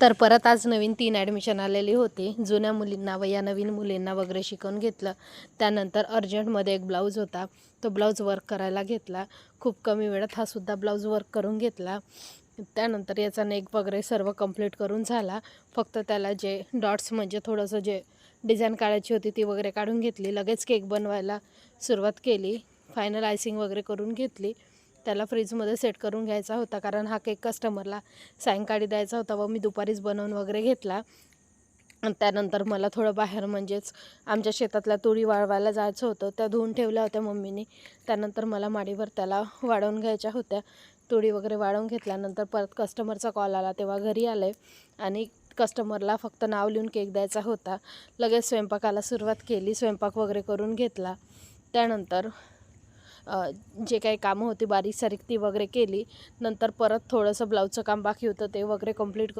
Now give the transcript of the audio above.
तर परत आज नवीन 3 ॲडमिशन आलेली होती. जुन्या मुलींना व या नवीन मुलींना वगैरे शिकवून घेतलं. त्यानंतर अर्जंटमध्ये एक ब्लाऊज होता, तो ब्लाऊज वर्क करायला घेतला. खूप कमी वेळात हा सुद्धा ब्लाऊज वर्क करून घेतला. त्यानंतर याचा नेक वगैरे सर्व कंप्लीट करून झाला. फक्त त्याला जे डॉट्स म्हणजे थोडंसं जे डिझाईन काढायची होती ती वगैरे काढून घेतली. लगेच केक बनवायला सुरुवात केली. फायनल आयसिंग वगैरे करून घेतली. त्याला फ्रीजमध्ये सेट करून घ्यायचा होता, कारण हा केक कस्टमरला सायंकाळी द्यायचा होता व मी दुपारीच बनवून वगैरे घेतला. आणि त्यानंतर मला थोडं बाहेर म्हणजेच आमच्या शेतातल्या तुरी वाळवायला जायचं होतं. त्या धुवून ठेवल्या होत्या मम्मीने. त्यानंतर मला माडीवर त्याला वाळवून घ्यायच्या होत्या. तुरी वगैरे वाळवून घेतल्यानंतर परत कस्टमरचा कॉल आला, तेव्हा घरी आले आणि कस्टमरला फक्त नाव लिहून केक द्यायचा होता. लगेच स्वयंपाकाला सुरुवात केली. स्वयंपाक वगैरे करून घेतला. त्यानंतर जे काही कामं होती बारीक सारीक ती वगैरे केली. नंतर परत थोडंसं ब्लाऊजचं काम बाकी होतं ते वगैरे कंप्लीट